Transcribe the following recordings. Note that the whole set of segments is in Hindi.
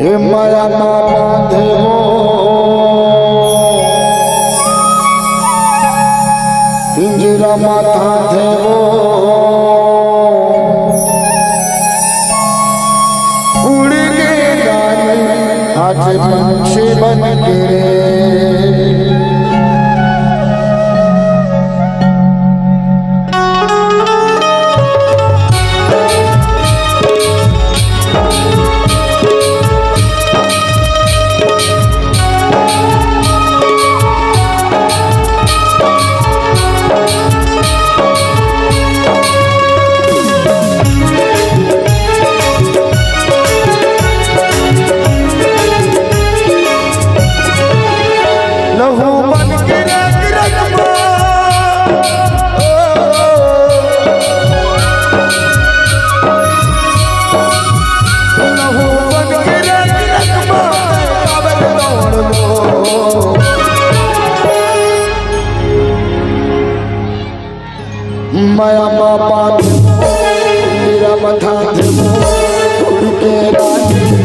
हे माया बांधेवो पिंजरा माथा देवो उड़ के गाने आज पंछी बन गिरे माया बाबा मेरा मथा देवो उड़ के रानी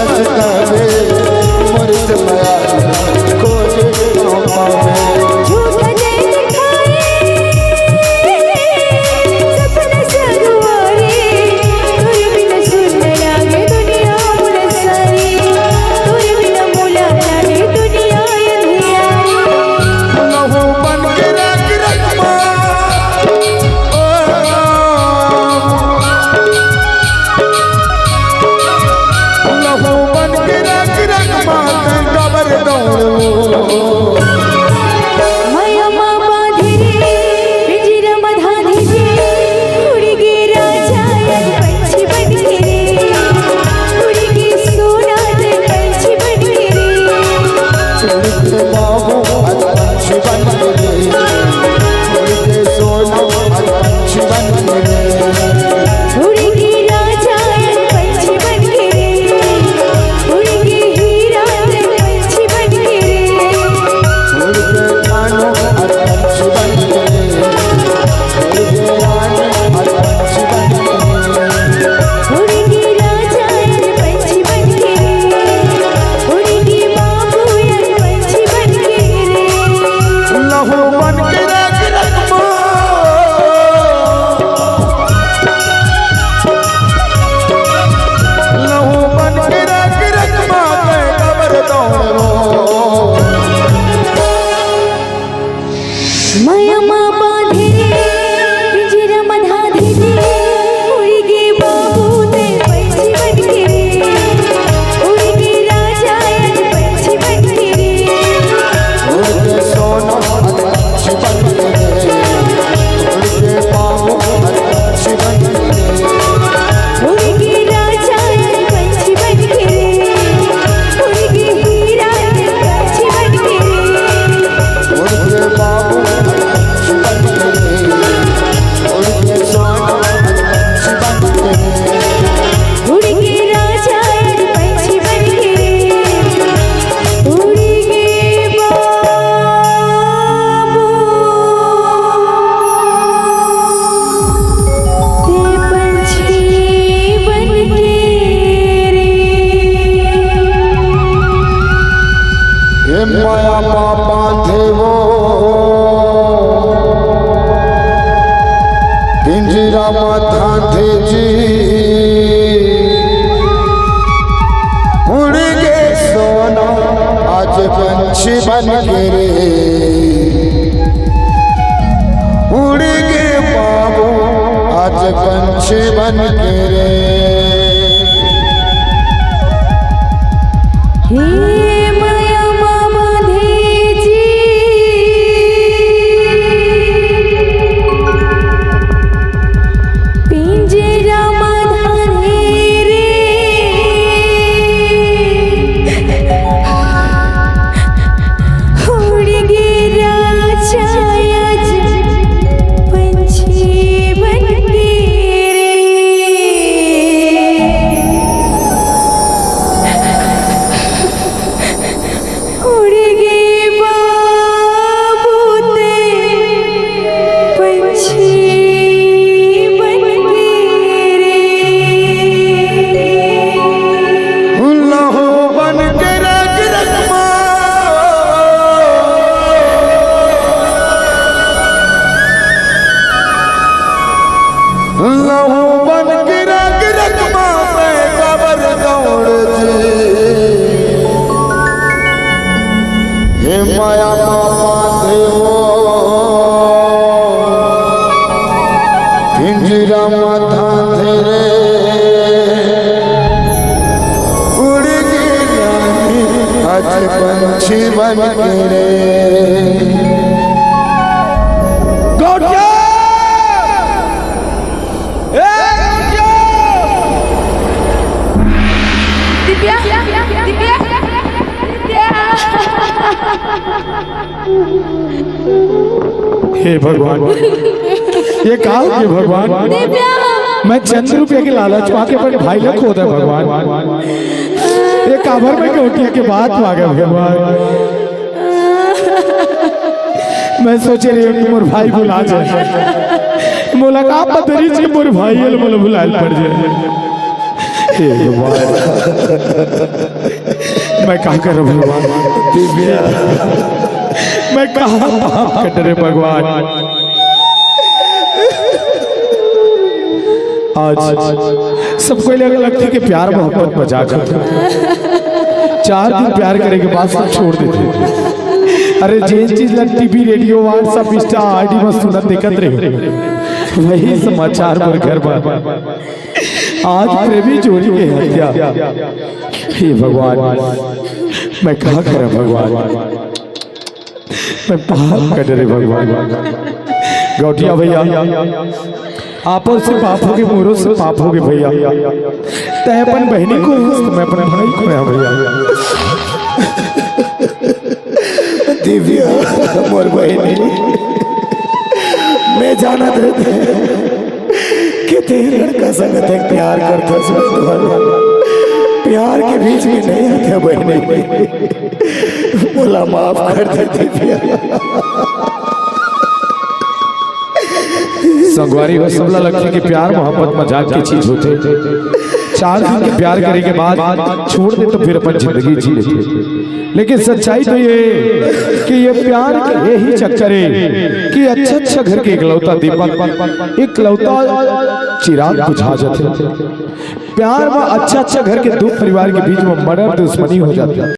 बस करे मुर्द माया खोजे न पावे झूठा जैन खाए सपना सगवारे तुझ बिना सुन लागे दुनिया मुला सारी तुझ बिना मुला लागे दुनिया अंधियारी लहू बन के रख रखमा लहू बन के रख रखमा कबर दौड़ो माया मामा धीरे पिंजरा मधा धीरे उड़ गे राजा पंछी बन के रे उड़ गे सोना पंछी बन के रे उड़के बाबू पंछी बन के उड़के सोना पंछी बन के उड़ गे राजा पंछी बन के रे उड़ गे हीरा पंछी बन के रे उड़के कानो पंछी बन के उड़के रानी पंछी बन के उड़ गे राजा पंछी बन के रे उड़ गे बाबू पंछी बन के रे लहू बन के रख रखमा लहू बन के रख रखमा कबर दौड़ो माया माँ बांधे पिंजरा मधा धीरे उड़ गे बाबू ते पंछी बन के रे उड़ गे राजा पंछी बन के रे उड़के सोना पंछी बन के उड़के बाबू पंछी बन के उड़ गे राजा पंछी बन के रे उड़ गे हीरा पंछी बन के रे उड़के बाबू पंछी बन के उड़के सोना पंछी बन के उड़ गे राजा पंछी बन के रे उड़ गे बाबू ते पंछी बन के रे हे माया बांधे वो पिंजरा माथा थे जी उड़ गए सोना आज पंछी बन के रे उड़ गए बाबू आज पंछी बन के रे हे माया मामा जी पिंजरा मधा रे उड़ गे राजा पंछी बन के रे उड़ गे बाबू ते पंछी बन के रे लहू बन के रख रखमा लहू बन के रख रखमा मैं कबर दौड़ जी हे माया बांधे वो पिंजरा माथा थे उड़ गई रानी आज पंछी बन के रे दिव्या दिव्या दिव्या हे भगवान, ये कहा कि भगवान मैं चंद रुपये के लालच पाके अपने भाई ने खो दे भगवान। ये काबर में कोटिया के बात मांगे भगवान। मैं सोचे रही हूँ कि मोर भाई बुला जाए, मुलाकात बदरी जी मोर भाई मोल बुलाए पड़ जाए। हे भगवान, मैं क्या करूं भगवान? दिव्या मैं कहाँ पाप कर रहे भगवान? आज सबको अलग अलग थी कि प्यार मोहब्बत मजाक होता। 4 दिन प्यार करने के बाद सब छोड़ देते। अरे जे चीज ला TV radio WhatsApp insta ID में सुनत देखत रहे वही समाचार पर घर पर आज प्रेमी जोड़ी के हत्या। हे भगवान, मैं क्या करूं भगवान? मैं पाप कर रहे भगवान। गौटिया भैया, आपो से पाप हो गए, मोरों से पाप हो गए भैया। तय अपन बहनी को तो मैं अपने भाई को है भैया। दिव्या मोर बहनी, मैं जानत रहते कि तेरे लड़का संगत है प्यार करता प्यार के बीच में नहीं आते बहनी। बोला माफ कर दे दिव्या। संगवारी हो सबला लगती कि प्यार मोहब्बत मजाक की चीज होते। 4 दिन के प्यार करने के बाद छोड़ दे तो फिर अपन जिंदगी जी लेते। लेकिन सच्चाई तो ये कि ये प्यार के यही चक्कर है कि अच्छा अच्छा घर के इकलौता दीपक, इकलौता चिराग बुझा जाते। प्यार में अच्छा अच्छा घर के 2 परिवार के बीच में मर्डर दुश्मनी हो जाती है।